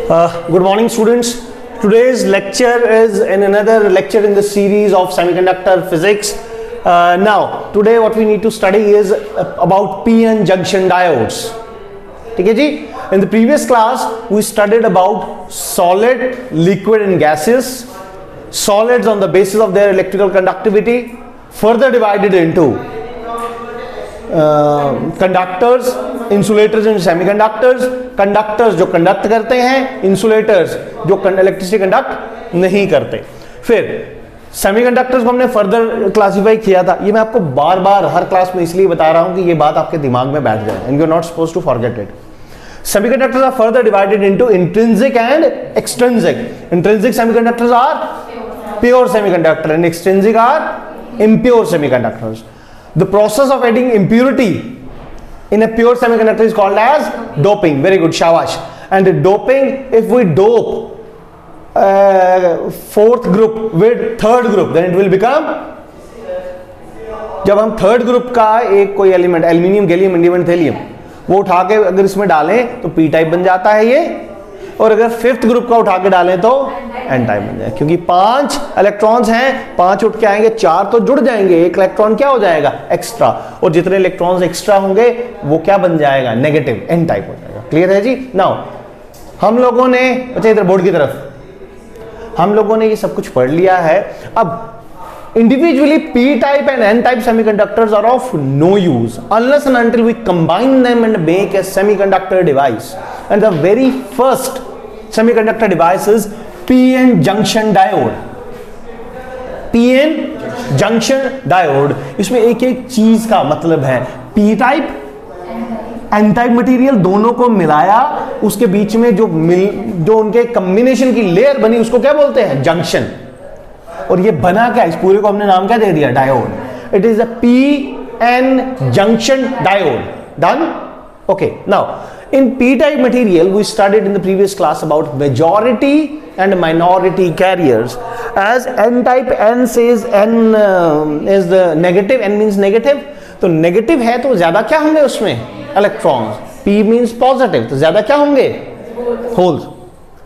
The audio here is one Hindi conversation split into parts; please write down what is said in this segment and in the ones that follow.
Good morning, students. Today's lecture is in another lecture in the series of semiconductor physics. Now, today what we need to study is about p-n junction diodes. ठीक है जी? In the previous class, we studied about solid, liquid, and gases. Solids on the basis of their electrical conductivity, further divided into conductors, insulators and semiconductors. Conductors जो कंडक्ट करते हैं, इंसुलेटर्स जो इलेक्ट्रिसिटी कंडक्ट नहीं करते. फिर सेमीकंडक्टर्स को हमने फर्दर क्लासिफाई किया था. ये मैं आपको बार बार हर क्लास में इसलिए बता रहा हूं कि ये बात आपके दिमाग में बैठ जाए and you are not supposed to forget it. Semiconductors are further divided into intrinsic and extrinsic. Intrinsic semiconductors are pure semiconductor and extrinsic are impure semiconductors. The process of adding impurity in a pure semiconductor is called as doping. Very good, shabash. And doping, if we dope fourth group with third group, then it will become. जब हम थर्ड ग्रुप का एक कोई element, aluminium, gallium, indium, thallium, वो उठा के अगर इसमें डालें तो पी टाइप बन जाता है ये, और अगर फिफ्थ ग्रुप का उठा के डालें तो एन टाइप बन जाए. क्योंकि 5 इलेक्ट्रॉन्स हैं, 5 उठ के आएंगे, 4 तो जुड़ जाएंगे, एक इलेक्ट्रॉन क्या हो जाएगा, एक्स्ट्रा, और जितने इलेक्ट्रॉन्स एक्स्ट्रा होंगे वो क्या बन जाएगा, नेगेटिव, एन टाइप हो जाएगा. क्लियर है जी? नाउ हम लोगों ने, अच्छा इधर बोर्ड की तरफ, हम लोगों ने ये सब कुछ पढ़ लिया है. अब individually p-type and n-type semiconductors are of no use unless and until we combine them and make a semiconductor device. And the very first semiconductor device is p-n junction diode. p-n junction diode, इसमें एक एक चीज का मतलब है. p-type n-type मटेरियल दोनों को मिलाया, उसके बीच में जो उनके कॉम्बिनेशन की लेयर बनी उसको क्या बोलते हैं, जंक्शन. और ये बना क्या, इस पूरे को हमने नाम क्या दे दिया, diode. It is a p-n junction diode. Done? Okay. Now, in p-type material, we studied in the previous class about majority and minority carriers. As n-type, n says n is the negative, n means negative. तो नेगेटिव है तो ज्यादा क्या होंगे उसमें, इलेक्ट्रॉन्स. p means पॉजिटिव, तो ज्यादा क्या होंगे, होल्स.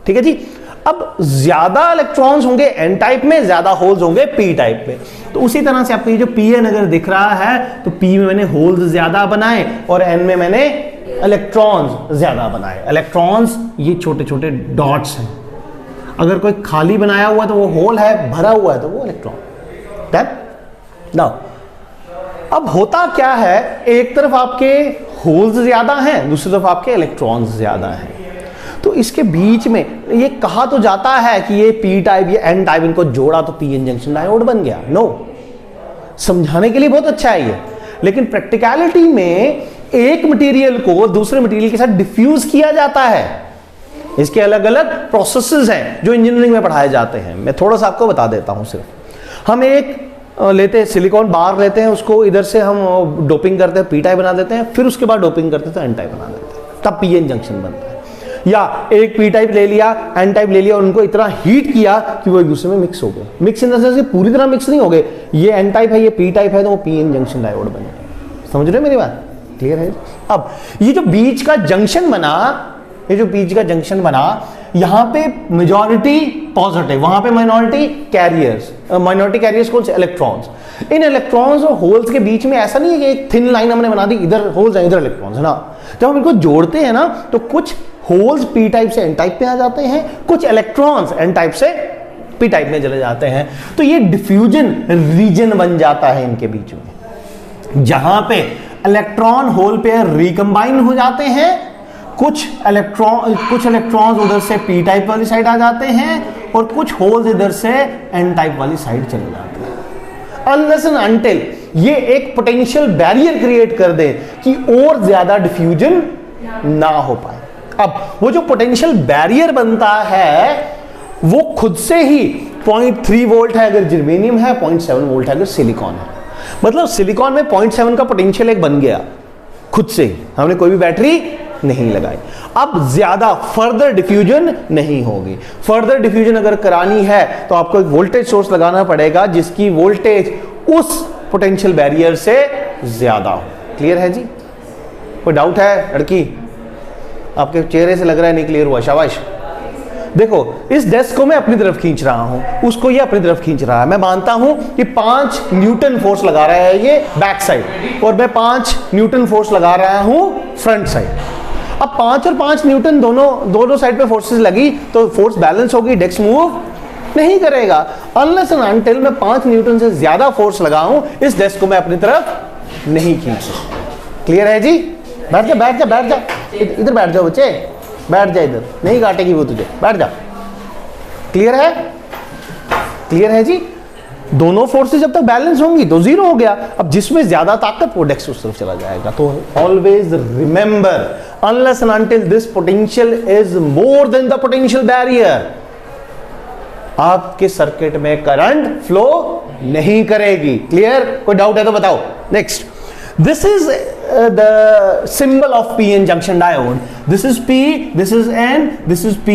ठीक है जी? अब ज्यादा इलेक्ट्रॉन्स होंगे एन टाइप में, ज्यादा होल्स होंगे पी टाइप में. तो उसी तरह से आपको ये जो पी एन अगर दिख रहा है तो पी में मैंने होल्स ज्यादा बनाए और एन में मैंने इलेक्ट्रॉन्स ज्यादा बनाए. इलेक्ट्रॉन्स ये छोटे छोटे डॉट्स हैं. अगर कोई खाली बनाया हुआ तो वो होल है, भरा हुआ है तो वो इलेक्ट्रॉन. नाउ अब होता क्या है, एक तरफ आपके होल्स ज्यादा हैं, दूसरी तरफ आपके इलेक्ट्रॉन्स ज्यादा हैं. तो इसके बीच में ये कहा तो जाता है कि ये पी टाइप, ये एन टाइप, इनको जोड़ा तो पी एन जंक्शन डायोड बन गया. नो, समझाने के लिए बहुत अच्छा है ये, लेकिन प्रैक्टिकलिटी में एक मटेरियल को दूसरे मटेरियल के साथ डिफ्यूज किया जाता है. इसके अलग अलग प्रोसेसेस हैं जो इंजीनियरिंग में पढ़ाए जाते हैं. मैं थोड़ा सा आपको बता देता हूं. सिर्फ हम एक लेते हैं सिलिकॉन बार लेते हैं, उसको इधर से हम डोपिंग करते हैं, पी टाइप बना देते हैं, फिर उसके बाद डोपिंग करते हैं तो एन टाइप बना देते हैं, तब पी एन जंक्शन बनता है. या एक पी टाइप ले लिया, एन टाइप ले लिया और उनको इतना हीट किया कि वो एक दूसरे में मिक्स हो गए. मिक्स इन द सेंस पूरी तरह मिक्स नहीं हो गए, ये एन टाइप है, ये पी टाइप है, तो वो पी एन जंक्शन डायोड बन गए. समझ रहे हो मेरी बात? क्लियर है? अब ये जो बीच का जंक्शन बना, ये जो बीच का जंक्शन बना, यहां पे मेजॉरिटी पॉजिटिव, वहां पे माइनॉरिटी कैरियर्स. माइनॉरिटी कैरियर्स कौन से, इलेक्ट्रॉन्स. इन इलेक्ट्रॉन्स और होल्स के बीच में ऐसा नहीं है कि एक थिन लाइन हमने बना दी, इधर होल्स है इधर इलेक्ट्रॉन्स है ना. जब हम इनको जोड़ते हैं ना तो कुछ होल्स पी टाइप से एन टाइप पे आ जाते हैं, कुछ इलेक्ट्रॉन्स एन टाइप से पी टाइप में चले जाते हैं. तो ये डिफ्यूजन रीजन बन जाता है इनके बीच में, जहां पे इलेक्ट्रॉन होल पेयर रिकंबाइन हो जाते हैं, कुछ इलेक्ट्रॉन्स उधर से पी टाइप वाली साइड आ जाते हैं और कुछ होल्स इधर से एन टाइप वाली साइड चले जाते हैं. अनलेस एंड अनटिल ये एक पोटेंशियल बैरियर क्रिएट कर दे कि और ज्यादा डिफ्यूजन ना हो पाए. अब वो जो पोटेंशियल बैरियर बनता है वो खुद से ही 0.3 वोल्ट है अगर जर्मेनियम है, 0.7 वोल्ट है अगर सिलिकॉन है. मतलब सिलिकॉन में 0.7 का पोटेंशियल एक बन गया खुद से ही, हमने कोई भी बैटरी नहीं लगाई. अब ज्यादा फर्दर डिफ्यूजन नहीं होगी. फर्दर डिफ्यूजन अगर करानी है तो आपको एक वोल्टेज सोर्स लगाना पड़ेगा जिसकी वोल्टेज उस पोटेंशियल बैरियर से ज्यादा हो. क्लियर है जी? कोई डाउट है लड़की? आपके चेहरे से लग रहा है नहीं क्लियर हुआ. शाबाश. देखो इस डेस्क को मैं अपनी तरफ खींच रहा हूं, उसको ये अपनी तरफ खींच रहा है। मैं मानता हूं कि 5 न्यूटन फोर्स लगा रहा है ये बैक साइड, और मैं 5 न्यूटन फोर्स लगा रहा हूं फ्रंट साइड। अब 5 और 5 न्यूटन दोनों साइड पे फोर्सेस लगी तो फोर्स बैलेंस होगी, डेस्क मूव नहीं करेगा अनलेस एंड अनटिल मैं 5 न्यूटन से ज्यादा फोर्स लगाऊं, इस डेस्क को मैं अपनी तरफ नहीं खींच सकता। क्लियर है जी? बैठ जा बैठ जा बैठ जा, इधर बैठ जाओ बच्चे, बैठ जा, इधर नहीं काटेगी वो तुझे, बैठ जा। क्लियर है? क्लियर है जी? दोनों फोर्सेस जब तक बैलेंस होंगी तो जीरो हो गया। अब जिसमें ज्यादा ताकत वो डेस्क उस तरफ चला जाएगा। तो always remember, unless and until this potential is more than the potential barrier, आपके सर्किट में करंट फ्लो नहीं करेगी। क्लियर? कोई डाउट है तो बताओ। Next, this is the symbol of p-n junction diode. This is p, this is n, this is p,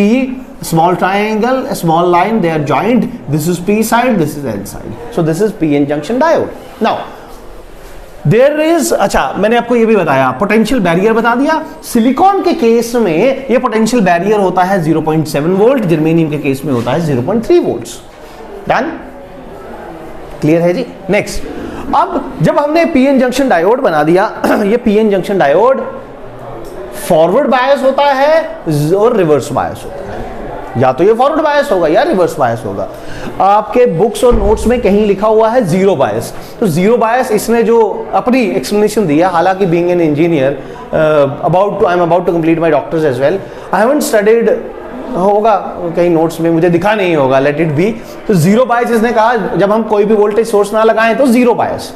small triangle, a small line, they are joined. This is p side, this is n side. So this is p-n junction diode. Now there is, अच्छा मैंने आपको ये भी बताया, पोटेंशियल बैरियर बता दिया। सिलिकॉन के केस में ये पोटेंशियल बैरियर होता है 0.7 वोल्ट, जर्मेनियम के केस में होता है 0.3 वोल्ट्स। डन? क्लियर है जी? नेक्स्ट, अब जब हमने पीएन जंक्शन डायोड बना दिया, ये पीएन जंक्शन डायोड फॉरवर्ड बायस होता है और रिवर्स बायस होता है। या तो ये फॉरवर्ड बायस होगा या रिवर्स बायस होगा। आपके बुक्स और नोट्स में कहीं लिखा हुआ है जीरो बायस, तो जीरो बायस इसने जो अपनी एक्सप्लेनेशन दिया, हालांकि being an engineer I am about to complete my doctors as well, I haven't studied, होगा कहीं नोट्स में, मुझे दिखा नहीं होगा, लेट इट बी। तो जीरो बायस इसने कहा जब हम कोई भी वोल्टेज सोर्स ना लगाएं तो जीरो बायस।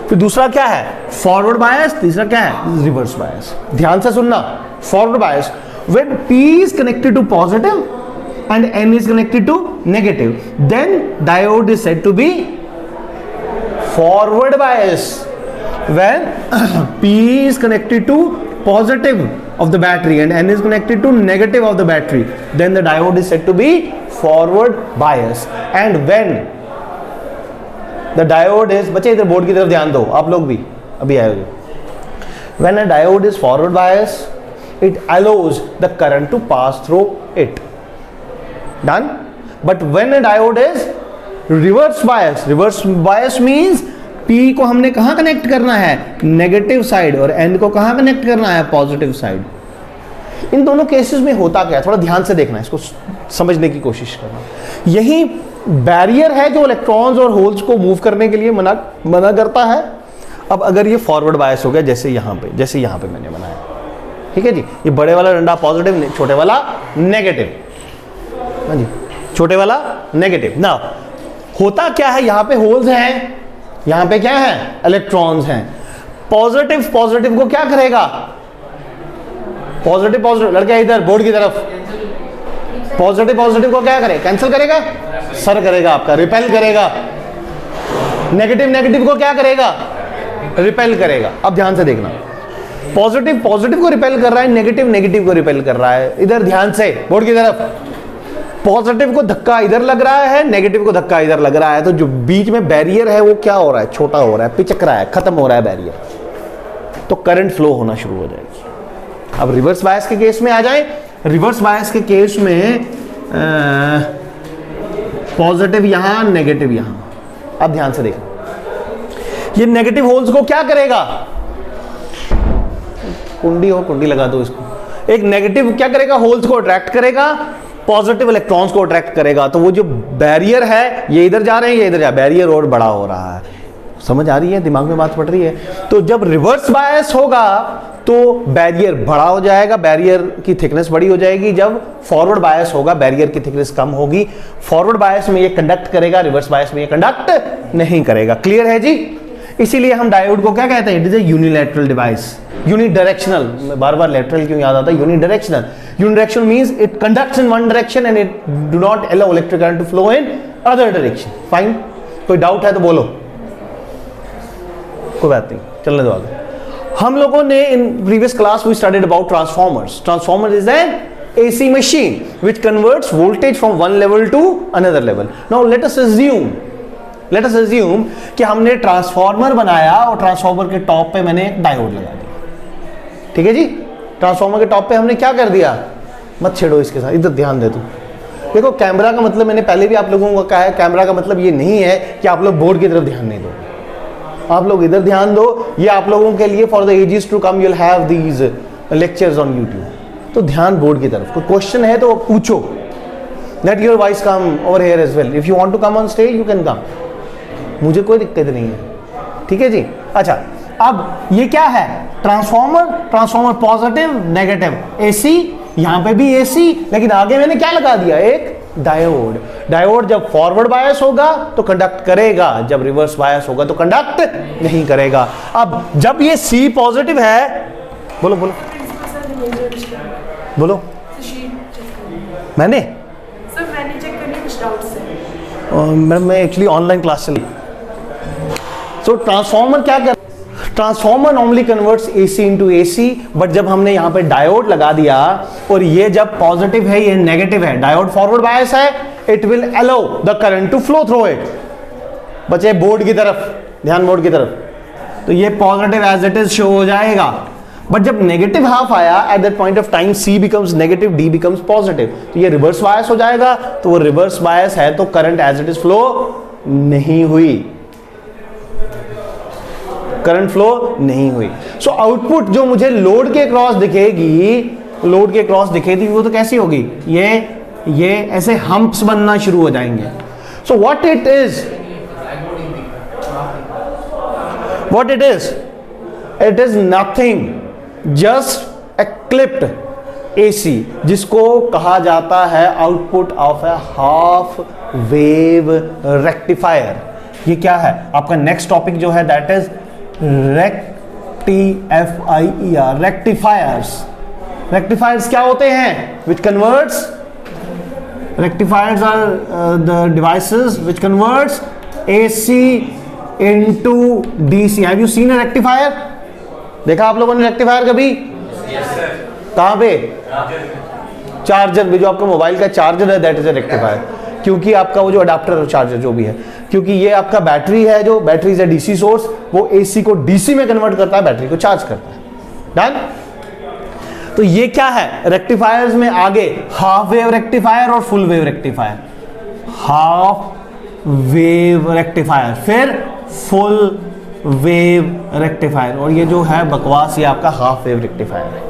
फिर दूसरा क्या है? Forward bias. तीसरा क्या है? Reverse bias. ध्यान से सुनना, forward bias when P is connected to positive and N is connected to negative, then diode is said to be forward bias. When P is connected to positive of the battery and N is connected to negative of the battery, then the diode is said to be forward bias. And when the diode is, बच्चे इधर बोर्ड की तरफ ध्यान दो, आप लोग भी अभी आए हो। When a diode is forward bias, it allows the current to pass through it. Done? But when a diode is reverse bias means P को हमने कहां कनेक्ट करना है? नेगेटिव साइड, और N को कहां कनेक्ट करना है? Positive side. इन दोनों केसेस में होता क्या है, थोड़ा ध्यान से देखना, इसको समझने की कोशिश करना। यही बैरियर है जो इलेक्ट्रॉन्स और होल्स को मूव करने के लिए मना करता है। अब अगर ये फॉरवर्ड बायस हो गया, जैसे यहां पे मैंने बनाया, ठीक है जी, ये बड़े वाला डंडा पॉजिटिव, छोटे वाला नेगेटिव, हाँ जी, छोटे वाला नेगेटिव। ना होता क्या है, यहां पे होल्स हैं, यहां पे क्या है? इलेक्ट्रॉन्स हैं। पॉजिटिव को क्या करेगा? पॉजिटिव लड़के इधर बोर्ड की तरफ, पॉजिटिव को क्या करे? कैंसिल करेगा, सर करेगा आपका, रिपेल करेगा। नेगेटिव को क्या करेगा? रिपेल करेगा। अब ध्यान से देखना, पॉजिटिव को रिपेल कर रहा है, नेगेटिव को रिपेल कर रहा है। इधर ध्यान से बोर्ड की तरफ, पॉजिटिव को धक्का इधर लग रहा है, नेगेटिव को धक्का इधर लग रहा है, तो जो बीच में बैरियर है वो क्या हो रहा है? छोटा हो रहा है, पिचक रहा है, खत्म हो रहा है बैरियर, तो करंट फ्लो होना शुरू हो जाएगी। अब रिवर्स बायस के केस में आ जाए। रिवर्स बायस के केस में पॉजिटिव यहां, नेगेटिव यहां। अब ध्यान से देखना, ये नेगेटिव होल्स को क्या करेगा? कुंडी लगा दो इसको। एक नेगेटिव क्या करेगा? होल्स को अट्रैक्ट करेगा, पॉजिटिव इलेक्ट्रॉन्स को अट्रैक्ट करेगा। तो वो जो बैरियर है, ये इधर जा रहे हैं, ये इधर जा, बैरियर और बड़ा हो रहा है। समझ आ रही है? दिमाग में बात पड़ रही है? तो जब रिवर्स बायस होगा तो बैरियर बड़ा हो जाएगा, बैरियर की थिकनेस बड़ी हो जाएगी। जब फॉरवर्ड बायस होगा, बैरियर की थिकनेस कम होगी। फॉरवर्ड बायस में ये कंडक्ट करेगा, रिवर्स बायस में ये कंडक्ट नहीं करेगा। क्लियर है जी? इसीलिए हम डायोड को क्या कहते हैं? It is a unilateral device, unidirectional. बार बार लेटरल क्यों याद आता है? Unidirectional. Unidirectional means it conducts in one direction and it do not allow electric current to flow in other direction. Fine? कोई डाउट है तो बोलो, कोई बात नहीं, चलने दो आगे। हम लोगों ने in previous class we studied about transformers. Transformer is an AC machine which converts voltage from one level to another level. Now let us assume कि हमने ट्रांसफॉर्मर बनाया और ट्रांसफॉर्मर के टॉप पे मैंने एक डायोड लगा दिया। ठीक है जी? ट्रांसफॉर्मर के टॉप पे हमने क्या कर दिया? मत छेड़ो इसके साथ, इधर ध्यान दे तू, देखो कैमरा का मतलब मैंने पहले भी आप लोगों को कहा है, कैमरा का मतलब ये नहीं है कि आप लोग बोर्ड की तरफ ध्यान नहीं दो, आप लोग इधर ध्यान दो। ये आप लोगों के लिए for the ages to come, you will have these lectures on YouTube. तो ध्यान बोर्ड की तरफ। कोई क्वेश्चन है तो पूछो। Let your voice come over here as well. If you want to come on stage you can come, मुझे कोई दिक्कत नहीं है, ठीक है जी। अच्छा, अब ये क्या है? Transformer. Transformer positive negative, AC, यहां पे भी एसी, लेकिन आगे मैंने क्या लगा दिया? एक डायोड। डायोड जब फॉरवर्ड बायस होगा तो कंडक्ट करेगा, जब रिवर्स बायस होगा तो कंडक्ट नहीं करेगा। अब जब ये सी पॉजिटिव है, बोलो बोलो बोलो। मैंने चेक करनी कुछ डाउट्स है मैडम, मैं एक्चुअली ऑनलाइन क्लास चल। सो ट्रांसफॉर्मर क्या कर, transformer normally converts AC into AC, but जब हमने यहां पे डायोड लगा दिया और ये जब पॉजिटिव है ये नेगेटिव है, डायोड फॉरवर्ड बायस है, it will allow the current to flow through it. बचे बोर्ड की तरफ, ध्यान बोर्ड की तरफ, तो ये positive as it is show हो जाएगा। बट जब नेगेटिव हाफ आया, at that point of time C becomes negative, D becomes positive, तो ये रिवर्स बायस हो जाएगा। तो वो रिवर्स बायस है तो current as it is flow नहीं हुई, करंट फ्लो नहीं हुई। सो आउटपुट जो मुझे लोड के क्रॉस दिखेगी, लोड के क्रॉस दिखेगी, वो तो कैसी होगी? ये ऐसे हम्प्स बनना शुरू हो जाएंगे। So what it is, what it is nothing, just a clipped AC, जिसको कहा जाता है output of a half wave rectifier. ये क्या है? आपका नेक्स्ट टॉपिक जो है that is rectifier, rectifiers. Rectifiers क्या होते हैं? Which converts, rectifiers are the devices which converts AC into DC. Have you seen a rectifier? देखा आप लोगों ने रेक्टिफायर कभी? कहां पे? चार्जर में, जो आपका मोबाइल का चार्जर है दैट इज अ रेक्टिफायर। क्योंकि आपका वो जो अडाप्टर चार्जर जो भी है, क्योंकि ये आपका बैटरी है, जो battery is a DC source, वो एसी को डीसी में कन्वर्ट करता है, बैटरी को चार्ज करता है। डन? तो ये क्या है? रेक्टिफायर्स में आगे हाफ वेव रेक्टिफायर और full wave rectifier. Half wave rectifier, फिर फुल वेव रेक्टिफायर, और ये जो है बकवास ये आपका हाफ वेव रेक्टिफायर है।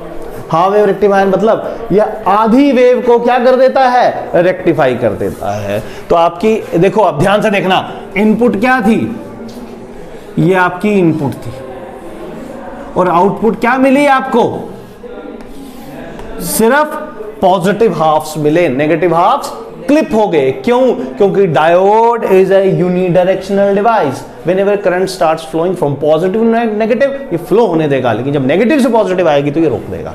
हाफ वेव रेक्टिफायर मतलब यह आधी वेव को क्या कर देता है? रेक्टिफाई कर देता है। तो आपकी देखो, अब ध्यान से देखना, इनपुट क्या थी? ये आपकी इनपुट थी, और आउटपुट क्या मिली आपको? सिर्फ पॉजिटिव हाफ्स मिले, नेगेटिव हाफ्स क्लिप हो गए। क्यों? क्योंकि diode is a unidirectional device. Whenever current starts flowing from positive to negative, ये फ्लो होने देगा, लेकिन जब नेगेटिव से पॉजिटिव आएगी तो ये रोक देगा।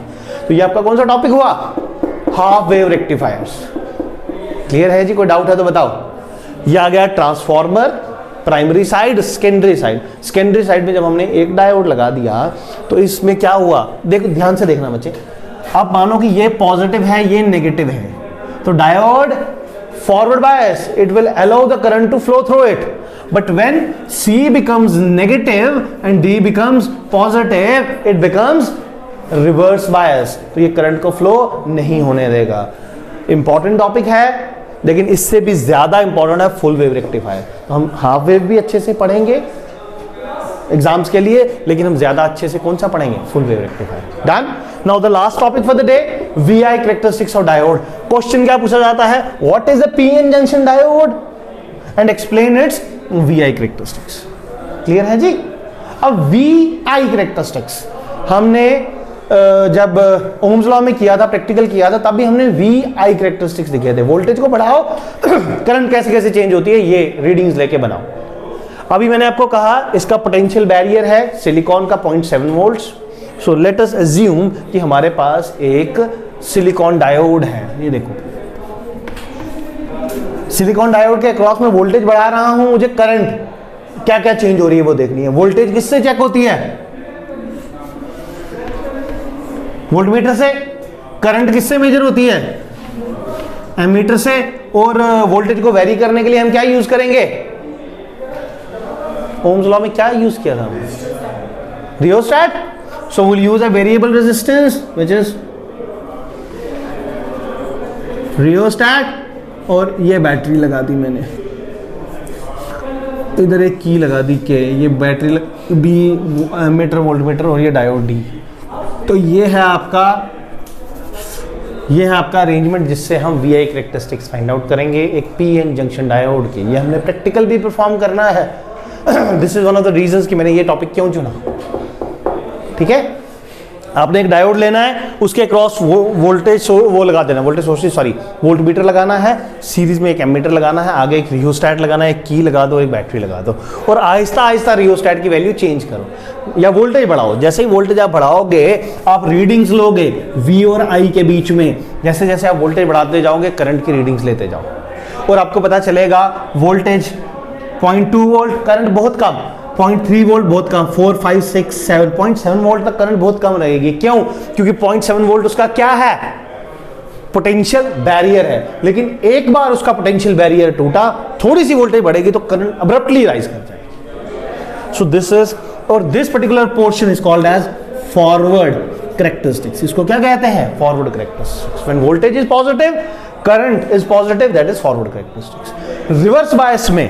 तो ये आपका कौन सा टॉपिक हुआ? Half wave rectifiers. क्लियर है जी? कोई डाउट है तो बताओ। ये आ गया transformer, primary side, secondary side. Secondary side में जब हमने एक डायोड लगा दिया तो इसमें क्या हुआ? देखो ध्यान से देखना बच्चे। अब मानो कि ये पॉजिटिव है, ये नेगेटिव है, तो diode forward bias, it will allow the current to flow through it. But when C becomes negative and D becomes positive, it becomes reverse bias. तो ये करंट को फ्लो नहीं होने देगा। इंपॉर्टेंट टॉपिक है, लेकिन इससे भी ज्यादा इंपॉर्टेंट है फुल वेव रेक्टिफायर। तो हम हाफ वेव भी अच्छे से पढ़ेंगे एग्जाम्स के लिए, लेकिन हम ज्यादा अच्छे से कौन सा पढ़ेंगे? Full wave rectifier. Done? Now the last topic for the day, VI characteristics of diode. Question क्या पूछा जाता है? What is a PN junction diode and explain it's VI characteristics. Clear है जी? अब VI कैरेक्टरिस्टिक्स हमने जब ओम्स लॉ में किया था, प्रैक्टिकल किया था, तब भी हमने VI कैरेक्टरिस्टिक्स दिखे थे। वोल्टेज को बढ़ाओ, करंट कैसे कैसे चेंज होती है, ये रीडिंग्स लेके बनाओ। अभी मैंने आपको कहा इसका पोटेंशियल बैरियर है सिलिकॉन का 0.7 volts. So let us assume कि हमारे पास एक सिलिकॉन डायोड है। ये देखो, सिलिकॉन डायोड के अक्रॉस में वोल्टेज बढ़ा रहा हूं, मुझे करंट क्या क्या चेंज हो रही है वो देखनी है। वोल्टेज किससे चेक होती है? वोल्टमीटर से। करंट किससे मेजर होती है? एमीटर से। और वोल्टेज को वेरी करने के लिए हम क्या यूज करेंगे? ओम्स लॉ में क्या यूज किया था हमने? Rheostat. So will use a variable resistance which is rheostat और ये बैटरी लगा दी मैंने, इधर एक की लगा दी के, ये बैटरी बी मीटर वोल्टमीटर और ये डायोड डी। तो ये है आपका अरेंजमेंट जिससे हम VI कैरेक्टरिस्टिक्स फाइंड आउट करेंगे एक PN जंक्शन डायोड के। ये हमने प्रैक्टिकल भी परफॉर्म करना है। This is one of the reasons कि मैंने ये टॉपिक क्यों चुना। ठीक है, आपने एक डायोड लेना है, उसके अक्रॉस वोल्टेज वो लगा देना, वोल्टेज सोर्स सॉरी वोल्टमीटर लगाना है, सीरीज में एक एमीटर लगाना है, आगे एक रियोस्टैट लगाना है, एक की लगा दो, एक बैटरी लगा दो और आहिस्ता आहिस्ता रियोस्टैट की वैल्यू चेंज करो या वोल्टेज बढ़ाओ। जैसे ही वोल्टेज आप बढ़ाओगे आप रीडिंग्स लोगे V और I के बीच में। जैसे जैसे आप वोल्टेज बढ़ाते जाओगे करंट की रीडिंग्स लेते जाओ और आपको पता चलेगा वोल्टेज 0.2 वोल्ट, करंट बहुत कम, 0.3 वोल्ट बहुत कम, 4, 5, 6, 7.7 वोल्ट तक करंट बहुत कम रहेगी। क्यों? क्योंकि 0.7 वोल्ट उसका क्या है? पोटेंशियल बैरियर है। लेकिन एक बार उसका पोटेंशियल बैरियर टूटा, थोड़ी सी वोल्टेज बढ़ेगी तो करंट अब्रप्टली राइज कर जाएगी। सो दिस इज, और this particular portion is called as forward characteristics. इसको क्या कहते हैं? Forward characteristics. When voltage is positive, current is positive, that is forward characteristics. Reverse bias में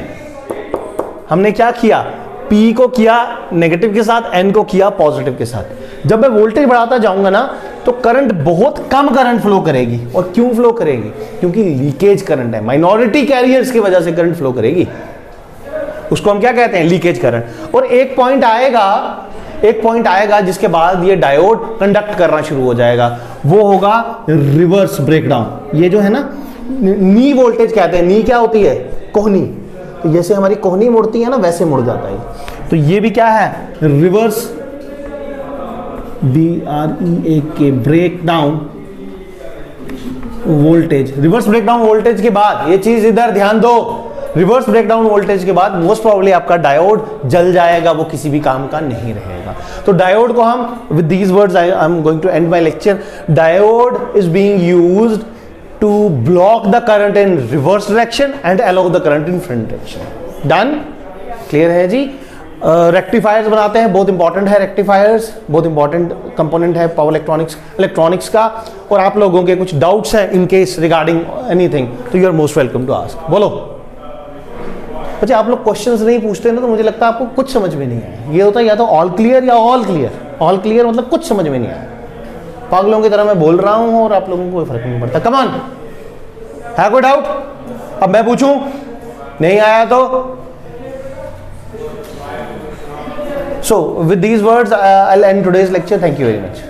हमने क्या किया? P को किया नेगेटिव के साथ, N को किया पॉजिटिव के साथ। जब मैं वोल्टेज बढ़ाता जाऊंगा ना तो करंट बहुत कम करंट फ्लो करेगी। और क्यों फ्लो करेगी? क्योंकि लीकेज करंट है, माइनॉरिटी कैरियर्स की वजह से करंट फ्लो करेगी। उसको हम क्या कहते हैं? Leakage current. और एक पॉइंट आएगा जिसके बाद ये डायोड कंडक्ट करना शुरू हो जाएगा, वो होगा रिवर्स ब्रेकडाउन। ये जो है ना नी वोल्टेज कहते हैं। नी क्या होती है? कोहनी। तो जैसे हमारी कोहनी मुड़ती है ना वैसे मुड़ जाता है। तो ये भी क्या है? Reverse BREAK breakdown voltage. Reverse breakdown voltage के बाद ये चीज इधर ध्यान दो, रिवर्स ब्रेकडाउन वोल्टेज के बाद मोस्ट प्रोबेबली आपका डायोड जल जाएगा, वो किसी भी काम का नहीं रहेगा। तो डायोड को हम with these words I am going to end my lecture. Diode is being used to block the current in reverse direction and allow the current in front direction. Done? Clear है जी? रेक्टिफायर्स बनाते हैं, बहुत इंपॉर्टेंट है रेक्टिफायर्स, बहुत इंपॉर्टेंट कंपोनेंट है पावर इलेक्ट्रॉनिक्स का। और आप लोगों के कुछ डाउट्स हैं इन केस रिगार्डिंग एनीथिंग, तो you are most welcome to ask. बोलो। अच्छा, आप लोग क्वेश्चंस नहीं पूछते ना तो मुझे लगता है आपको कुछ समझ में नहीं आया। ये होता है या तो ऑल क्लियर या ऑल क्लियर। ऑल क्लियर मतलब कुछ समझ में नहीं आया, पागलों की तरह मैं बोल रहा हूं और आप लोगों को कोई फर्क नहीं पड़ता। कम ऑन, है कोई डाउट? अब मैं पूछूं? नहीं आया तो so with these words I will and today's lecture. Thank you very much.